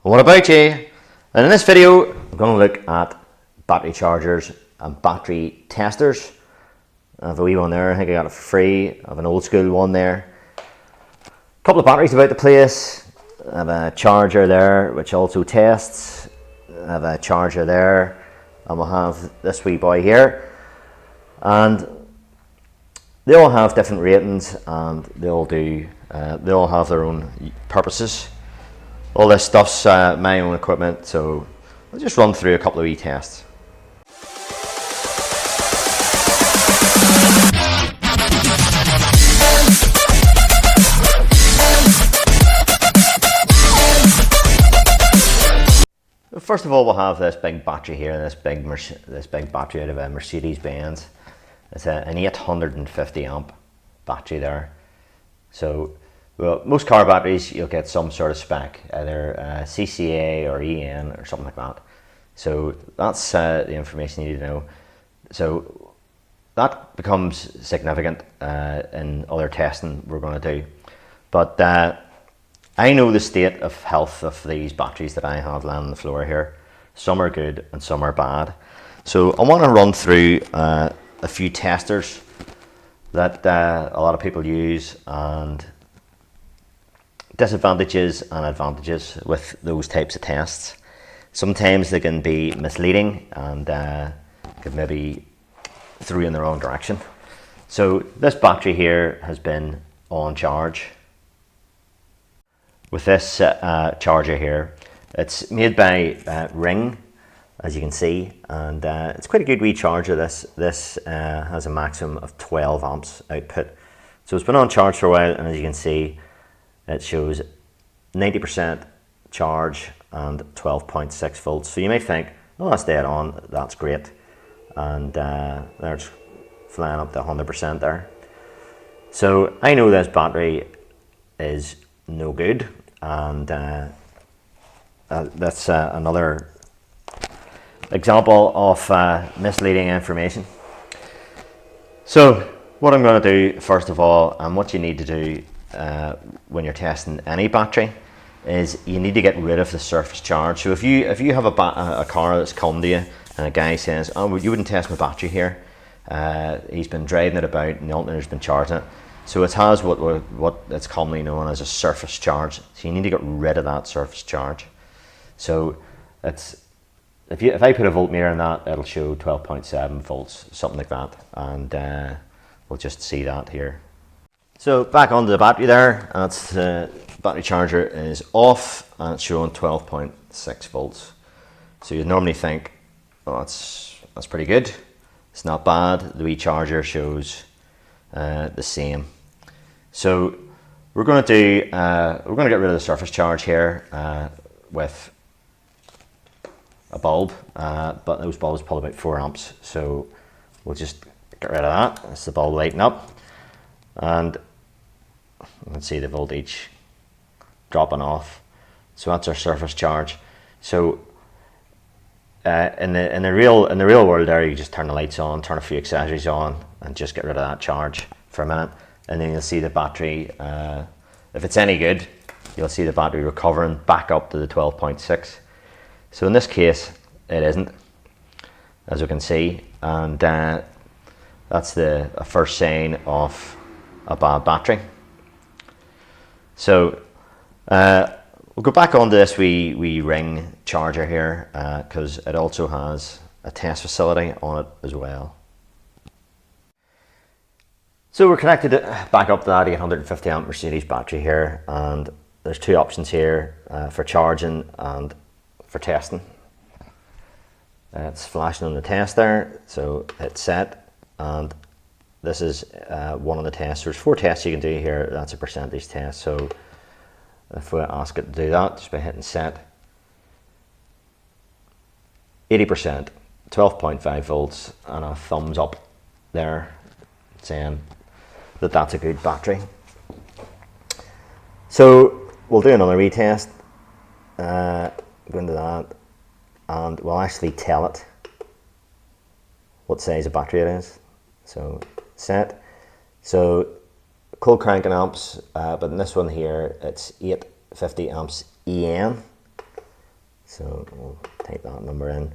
What about you? And in this video, I'm going to look at battery chargers and battery testers. I have a wee one there. I think I got it for free. I have an old school one there. A couple of batteries about the place. I have a charger there which also tests. I have a charger there, and we'll have this wee boy here. And they all have different ratings, and they all have their own purposes. All this stuff's my own equipment, so I'll just run through a couple of wee tests. First of all, we'll have this big battery here, this big battery out of a Mercedes-Benz. It's an 850 amp battery there. So, well, most car batteries you'll get some sort of spec, either CCA or EN or something like that. So that's the information you need to know. So that becomes significant in other testing we're going to do. But I know the state of health of these batteries that I have laying on the floor here. Some are good and some are bad. So I want to run through a few testers that a lot of people use, and disadvantages and advantages with those types of tests. Sometimes they can be misleading and could maybe throw you in the wrong direction. So this battery here has been on charge. With this charger here, it's made by Ring, as you can see, and it's quite a good wee charger. This has a maximum of 12 amps output. So it's been on charge for a while, and as you can see, it shows 90% charge and 12.6 volts. So you may think, oh, that's dead on, that's great. And there's flying up to 100% there. So I know this battery is no good, and that's another example of misleading information. So what I'm going to do first of all, and what you need to do when you're testing any battery, is you need to get rid of the surface charge. So if you have a car that's come to you and a guy says, oh, well, you wouldn't test my battery here, he's been driving it about and the alternator's been charging it. So it has what it's commonly known as a surface charge. So you need to get rid of that surface charge. So it's if I put a voltmeter in that, it'll show 12.7 volts, something like that, and we'll just see that here. So back onto the battery there, that's the battery charger is off and it's showing 12.6 volts. So you'd normally think, oh, that's pretty good. It's not bad. The wee charger shows the same. So we're going to get rid of the surface charge here with a bulb, but those bulbs pull about 4 amps. So we'll just get rid of that. That's the bulb lighting up, and you can see the voltage dropping off. So that's our surface charge. So in the real world there, you just turn the lights on, turn a few accessories on, and just get rid of that charge for a minute, and then you'll see the battery, if it's any good, you'll see the battery recovering back up to the 12.6. So in this case it isn't, as we can see, and that's a first sign of a bad battery. So we'll go back onto this wee Ring charger here, because it also has a test facility on it as well. So we're connected back up to that 850 amp Mercedes battery here, and there's two options here for charging and for testing. It's flashing on the test there, so hit set, and this is one of the tests. There's 4 tests you can do here. That's a percentage test. So if we ask it to do that, just by hitting set, 80%, 12.5 volts, and a thumbs up there saying that that's a good battery. So we'll do another retest, go into that, and we'll actually tell it what size of battery it is. So set. So cold cranking amps, but in this one here it's 850 amps EN. So we'll type that number in.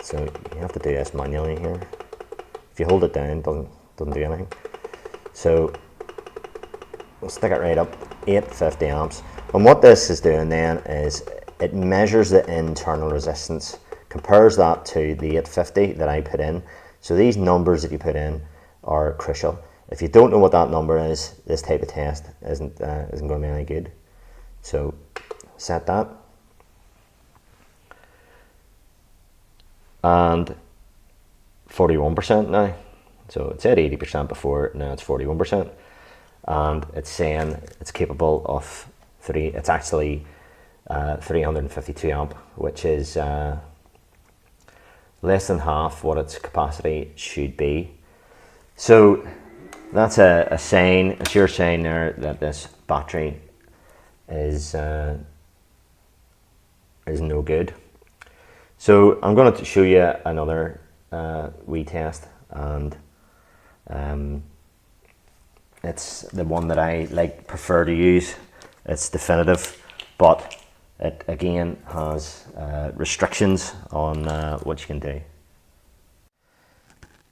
So you have to do this manually here. If you hold it down, it doesn't do anything. So we'll stick it right up, 850 amps. And what this is doing then is it measures the internal resistance, compares that to the 850 that I put in. So these numbers that you put in are crucial. If you don't know what that number is, this type of test isn't going to be any good. So set that. And 41% now. So it said 80% before, now it's 41%. And it's saying it's capable of it's actually 352 amp, which is less than half what its capacity should be. So that's a sign, a sure sign there that this battery is no good. So I'm going to show you another wee test, and it's the one that I prefer to use. It's definitive, but it again has restrictions on what you can do.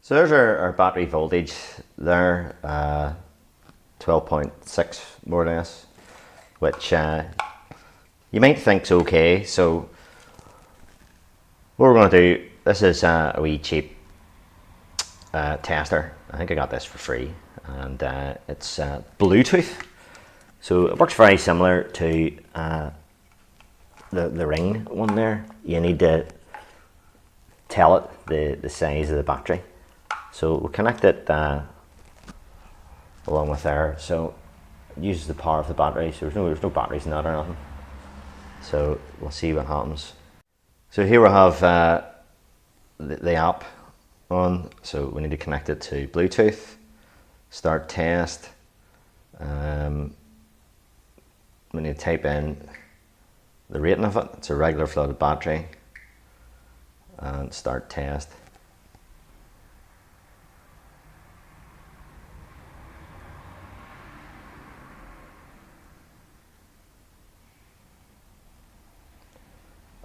So there's our battery voltage there, 12.6 more or less, which you might think's okay. So what we're going to do, this is a wee cheap tester. I think I got this for free, and it's Bluetooth. So it works very similar to the Ring one there. You need to tell it the size of the battery. So we'll connect it along with there. So it uses the power of the battery. So there's no batteries in that or nothing. So we'll see what happens. So here we have the app on. So we need to connect it to Bluetooth. Start test. We need to type in the rating of it. It's a regular flooded battery. And start test.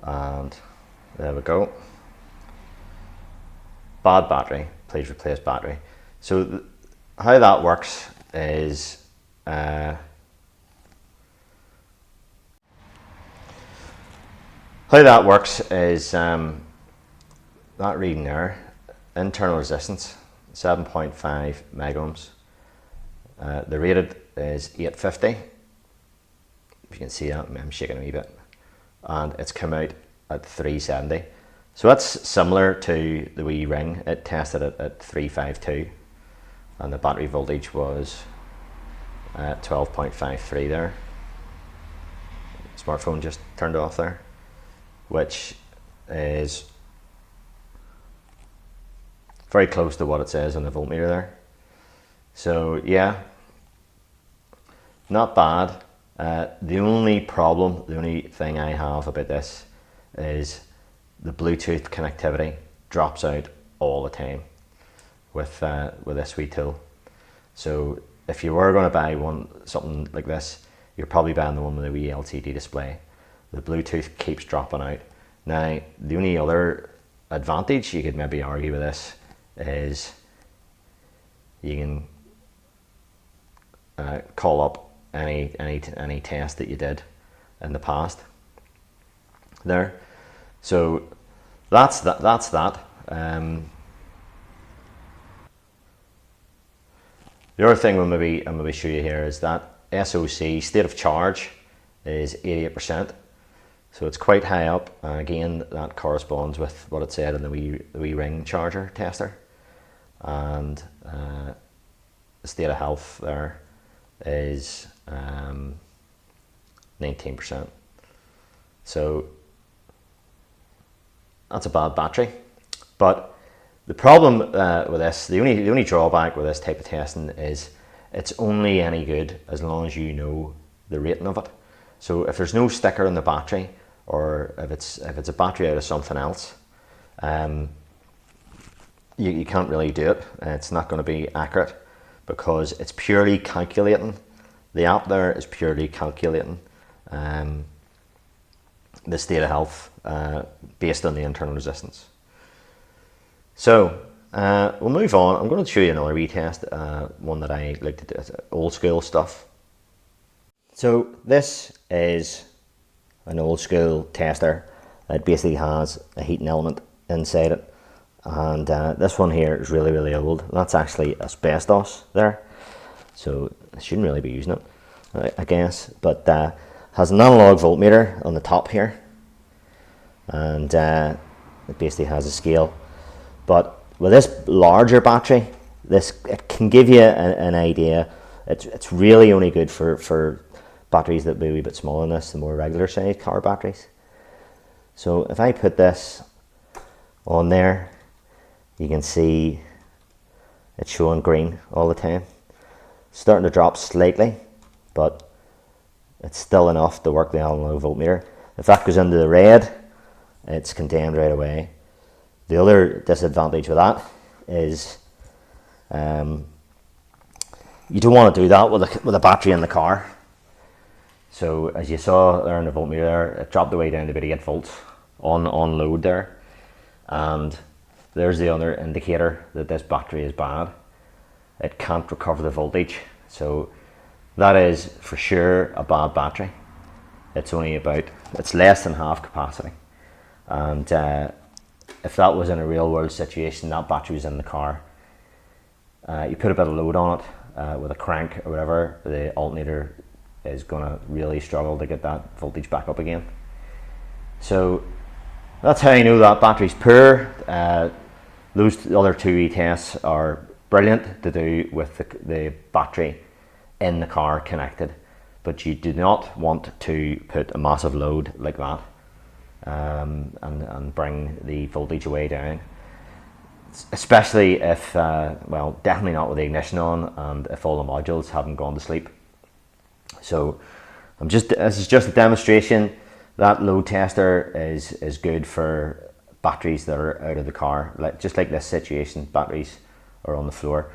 And there we go. Bad battery, please replace battery. So how that works is that reading there, internal resistance 7.5 megohms. The rated is 850. If you can see that, I'm shaking a wee bit. And it's come out at 370. So that's similar to the wee Ring. It tested it at 352, and the battery voltage was 12.53 there. Smartphone just turned off there, which is very close to what it says on the voltmeter there. So yeah, not bad. The only thing I have about this is the Bluetooth connectivity drops out all the time with this wee tool. So if you were going to buy something like this, you're probably buying the one with the wee LCD display. The Bluetooth keeps dropping out. Now, the only other advantage you could maybe argue with this is you can call up any test that you did in the past there. So that's that. The other thing I'm maybe show you here is that SOC, state of charge, is 88%. So it's quite high up, and again that corresponds with what it said in the wee Ring charger tester. And the state of health there is 19%. So that's a bad battery. But the problem with this, the only drawback with this type of testing is it's only any good as long as you know the rating of it. So if there's no sticker on the battery, or if it's a battery out of something else, you can't really do it. It's not going to be accurate because it's purely calculating. The app there is purely calculating the state of health based on the internal resistance. So we'll move on. I'm going to show you another retest, one that I like to do, old school stuff. So this is an old school tester. It basically has a heating element inside it, and this one here is really, really old. That's actually asbestos there, so I shouldn't really be using it, I guess, but has an analog voltmeter on the top here, and it basically has a scale. But with this larger battery, it can give you an idea. It's really only good for batteries that be a wee bit smaller than this, the more regular sized car batteries. So if I put this on there, you can see it's showing green all the time. It's starting to drop slightly, but it's still enough to work the analog voltmeter. If that goes into the red, it's condemned right away. The other disadvantage with that is you don't want to do that with a battery in the car. So as you saw there in the voltmeter there, it dropped the way down to about 8 volts on load there. And there's the other indicator that this battery is bad. It can't recover the voltage. So that is for sure a bad battery. It's less than half capacity. And if that was in a real world situation, that battery was in the car, you put a bit of load on it with a crank or whatever, the alternator is going to really struggle to get that voltage back up again. So that's how you know that battery's poor. Those other two tests are brilliant to do with the battery in the car connected, but you do not want to put a massive load like that and bring the voltage way down, especially if, well, definitely not with the ignition on and if all the modules haven't gone to sleep. So this is just a demonstration. That load tester is good for batteries that are out of the car, just like this situation, batteries are on the floor.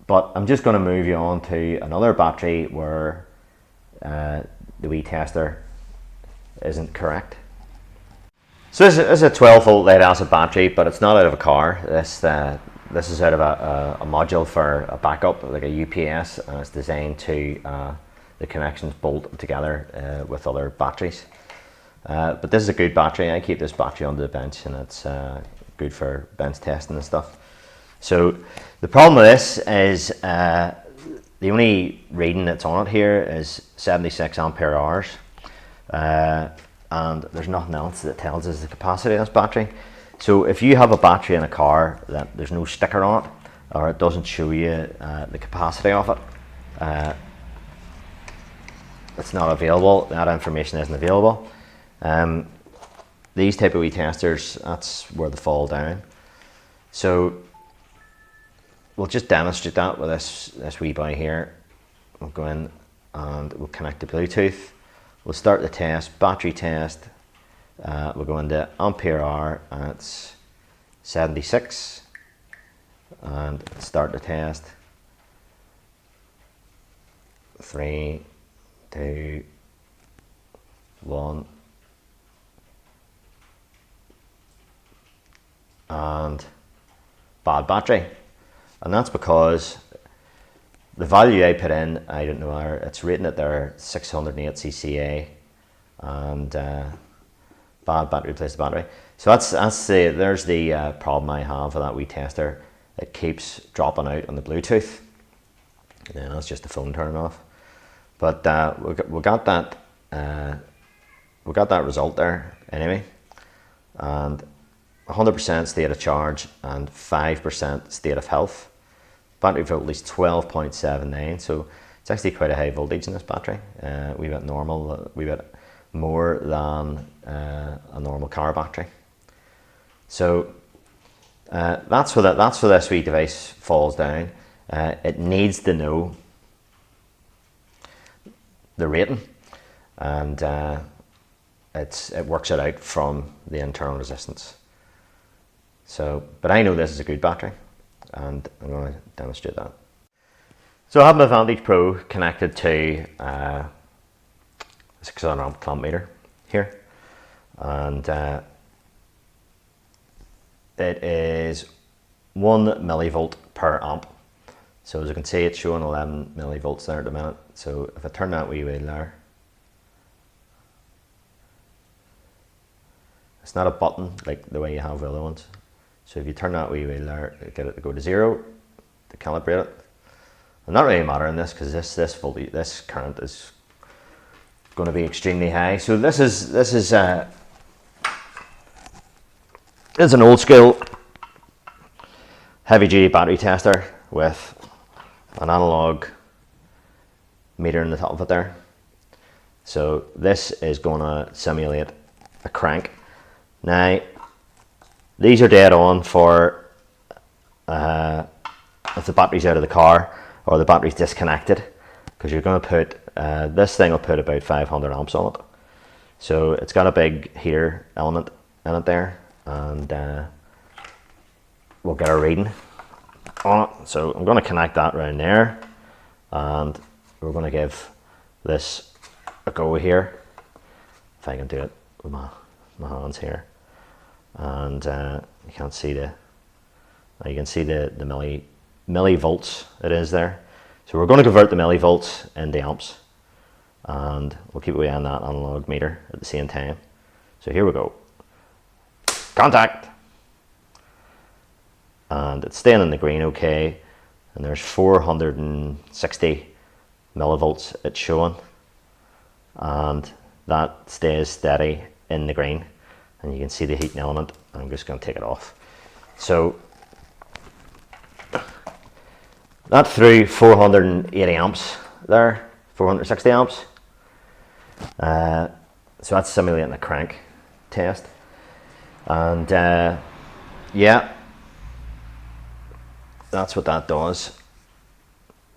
But I'm just going to move you on to another battery where the wee tester isn't correct. So this is a 12 volt lead acid battery, but it's not out of a car. This is out of a module for a backup, like a UPS, and it's designed to the connections bolt together with other batteries. But this is a good battery. I keep this battery under the bench, and it's good for bench testing and stuff. So the problem with this is the only reading that's on it here is 76 ampere hours, and there's nothing else that tells us the capacity of this battery. So if you have a battery in a car that there's no sticker on it, or it doesn't show you the capacity of it, it's not available. That information isn't available. These type of wee testers, that's where they fall down. So we'll just demonstrate that with this wee boy here. We'll go in and we'll connect to Bluetooth. We'll start the test, battery test. We'll go into ampere hour, and it's 76. And start the test. 3, 2, 1. And bad battery. And that's because the value I put in, I don't know, it's rating it there 608 CCA, and bad battery, replace the battery. So there's the problem I have with that wee tester. It keeps dropping out on the Bluetooth. And that's just the phone turning off. But we got that result there anyway, and 100% state of charge and 5% state of health. Battery voltage 12.79, so it's actually quite a high voltage in this battery. We bit normal, we bit more than a normal car battery. So that's where this wee device falls down. It needs to know the rating, and it works it out from the internal resistance. So, but I know this is a good battery, and I'm going to demonstrate that. So I have my Vantage Pro connected to a 600 amp clamp meter here, and it is 1 millivolt per amp. So as you can see, it's showing 11 millivolts there at the minute. So if I turn that wee wheel there, it's not a button like the way you have the other ones. So if you turn that wee wheel there, get it to go to 0 to calibrate it. And not really matter in this because this current is going to be extremely high. So this is an old school heavy duty battery tester with an analog meter in the top of it there. So this is going to simulate a crank. Now these are dead on for if the battery's out of the car or the battery's disconnected, because you're going to put this thing will put about 500 amps on it. So it's got a big heater element in it there, and we'll get a reading on it. So I'm going to connect that around there, and we're going to give this a go here, if I can do it with my hands here. And you can't see you can see the millivolts it is there. So we're going to convert the millivolts into amps, and we'll keep away on that analog meter at the same time. So here we go. Contact, and it's staying in the green okay, and there's 460 millivolts it's showing, and that stays steady in the green, and you can see the heating element. I'm just going to take it off. So that threw 480 amps there, 460 amps. So that's simulating a crank test, and yeah, that's what that does.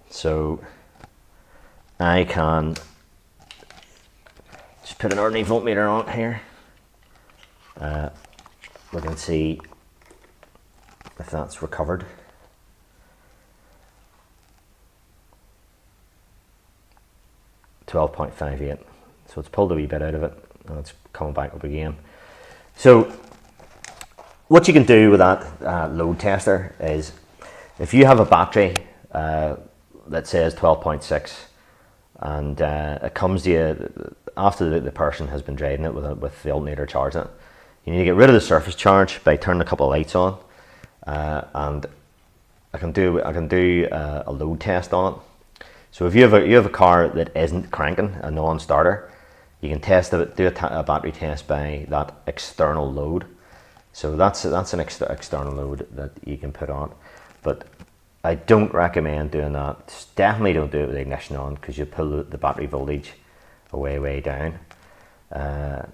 So I can just put an ordinary voltmeter on it here. We can see if that's recovered. .58, so it's pulled a wee bit out of it and it's coming back up again. So what you can do with that load tester is, if you have a battery that says 12.6 and it comes to you after the person has been driving it with the alternator charging it, you need to get rid of the surface charge by turning a couple of lights on, and I can do a load test on it. So if you have a car that isn't cranking, a non-starter, you can test it, do a battery test by that external load. So that's an external load that you can put on. But I don't recommend doing that. Definitely don't do it with the ignition on, because you pull the battery voltage way down to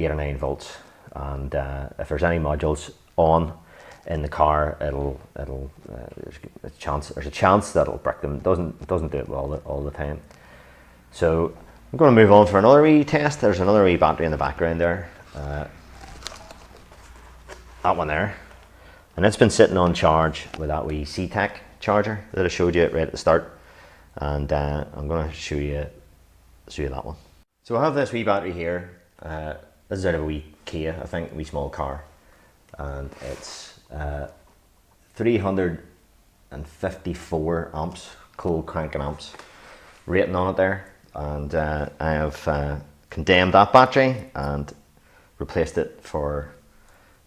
8 or 9 volts. And if there's any modules on in the car, there's a chance that it'll brick them. It doesn't do it all the time. So I'm going to move on for another wee test. There's another wee battery in the background there, that one there, and it's been sitting on charge with that wee CTEK charger that I showed you right at the start, and I'm going to show you that one. So I have this wee battery here. This is out of a wee Kia, I think, a wee small car, and it's 354 amps, cold cranking amps rating on it there, and I have condemned that battery and replaced it for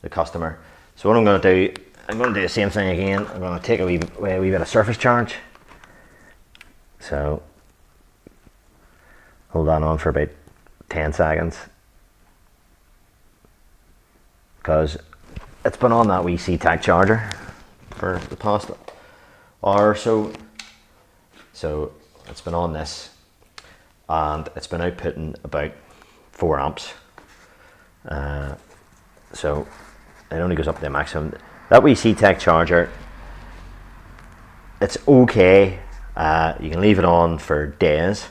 the customer. So what I'm going to do, I'm going to do the same thing again. I'm going to take a wee bit of surface charge. So hold that on for about 10 seconds, because it's been on that wee CTEK charger for the past hour or so. So it's been on this, and it's been outputting about 4 amps. So it only goes up to the maximum. That wee CTEK charger, it's okay. You can leave it on for days,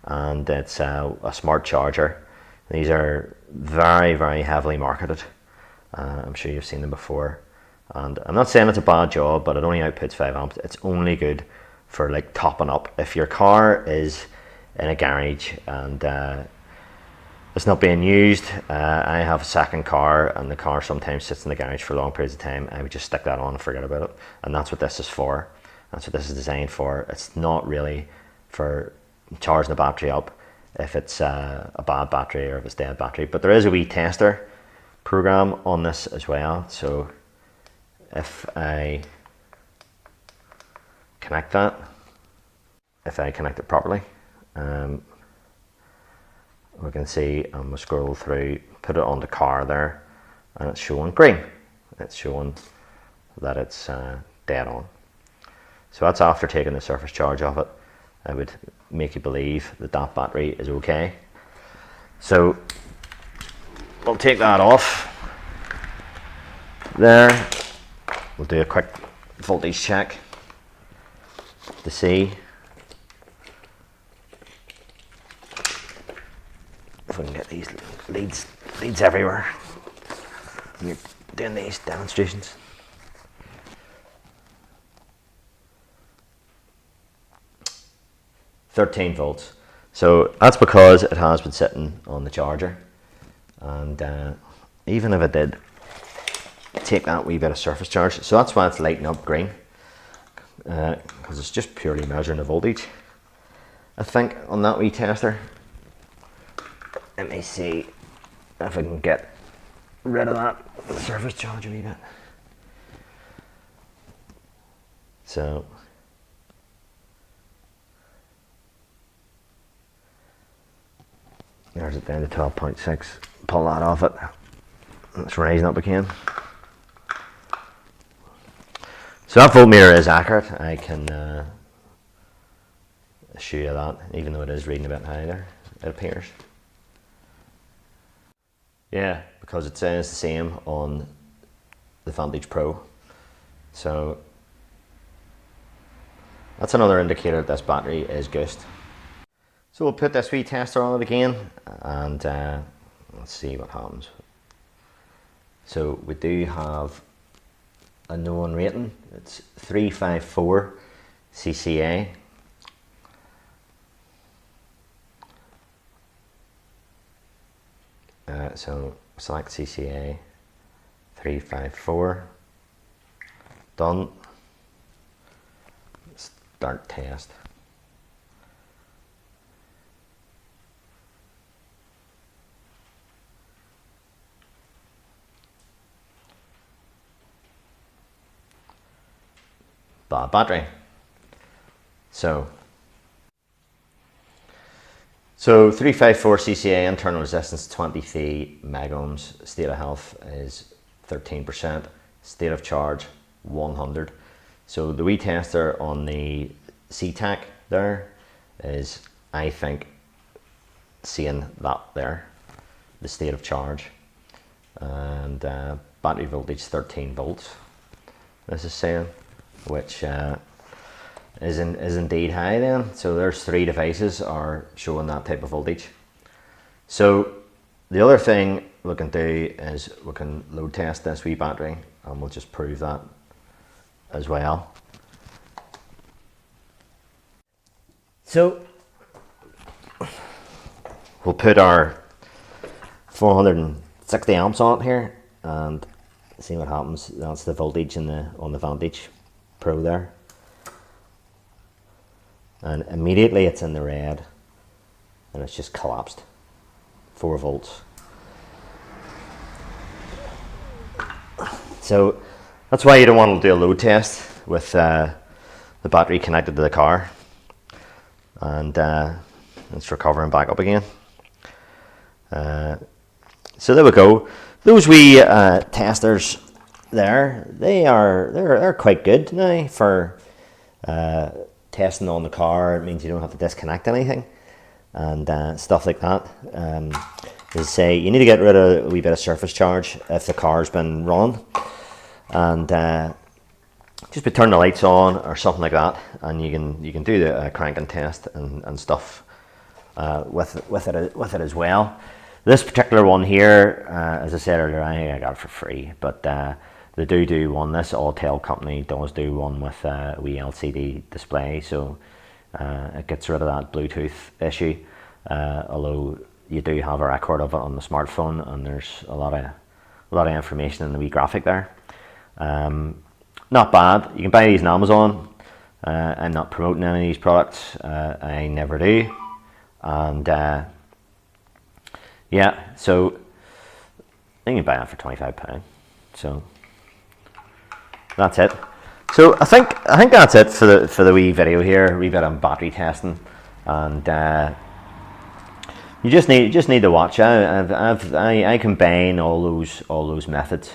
and it's a smart charger. These are very heavily marketed. I'm sure you've seen them before, and I'm not saying it's a bad job, but it only outputs 5 amps. It's only good for like topping up. If your car is in a garage and it's not being used. I have a second car, and the car sometimes sits in the garage for long periods of time. I would just stick that on and forget about it, and that's what this is for. That's what this is designed for. It's not really for charging the battery up if it's a bad battery or if it's dead battery, but there is a wee tester program on this as well. So if I connect that, if I connect it properly, we can see, we'll scroll through, put it on the car there, and it's showing green. It's showing that it's dead on. So that's after taking the surface charge off it. I would make you believe that that battery is okay. So we'll take that off there. We'll do a quick voltage check to see if we can get these leads everywhere when you're doing these demonstrations. $13 volts. So that's because it has been sitting on the charger, and even if it did take that wee bit of surface charge, so that's why it's lighting up green, because it's just purely measuring the voltage, I think, on that wee tester. Let me see if I can get rid of that surface charge a wee bit. So there's it down to 12.6. Pull that off it. It's rising up again. So that voltmeter is accurate. I can assure you that, even though it is reading a bit high there, it appears. Yeah, because it says the same on the Vantage Pro. So that's another indicator that this battery is goosed. So we'll put this wee tester on it again, and let's see what happens. So we do have a known rating. It's 354 CCA. So select CCA 354. Done. Start test. Bad battery. So 354 CCA, internal resistance 23 megohms, state of health is 13%, state of charge 100. So the wee tester on the CTAC there is, I think, seeing that there, the state of charge, and battery voltage 13 volts, this is saying, which is indeed high then. So there's 3 devices are showing that type of voltage. So the other thing we can do is we can load test this wee battery, and we'll just prove that as well. So we'll put our 460 amps on it here and see what happens. That's the voltage on the Vantage Pro there, and immediately it's in the red, and it's just collapsed. 4 volts. So that's why you don't want to do a load test with the battery connected to the car, and it's recovering back up again. So there we go. Those wee testers there, they're quite good now for testing on the car. It means you don't have to disconnect anything and stuff like that. As I say, you need to get rid of a wee bit of surface charge if the car's been running, and just turn the lights on or something like that, and you can do the cranking test and stuff with it as well. This particular one here, as I said earlier, I got it for free, but they do one. This Autel company does do one with a wee LCD display, so it gets rid of that Bluetooth issue. Although you do have a record of it on the smartphone, and there's a lot of information in the wee graphic there. Not bad. You can buy these on Amazon. I'm not promoting any of these products. I never do. And yeah, so you can buy that for £25. So that's it. So I think that's it for the wee video here. A wee bit on battery testing, and you just need to watch. I combine all those methods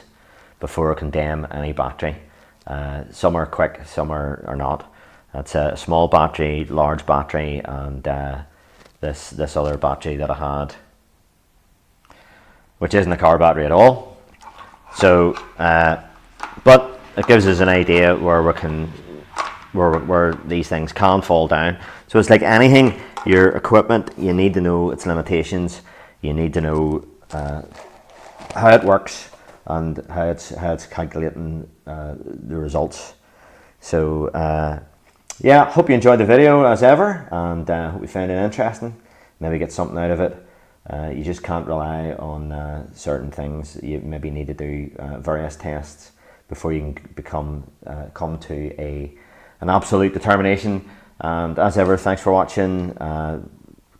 before I condemn any battery. Some are quick, some are not. That's a small battery, large battery, and this other battery that I had, which isn't a car battery at all. So, but it gives us an idea where where these things can fall down. So it's like anything, your equipment, you need to know its limitations. You need to know how it works and how it's calculating the results. So yeah, hope you enjoyed the video as ever, and hope you found it interesting. Maybe get something out of it. You just can't rely on certain things. You maybe need to do various tests before you can come to an absolute determination. And as ever, thanks for watching.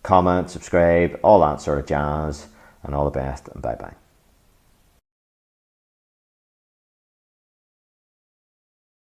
Comment, subscribe, all that sort of jazz, and all the best, and bye bye.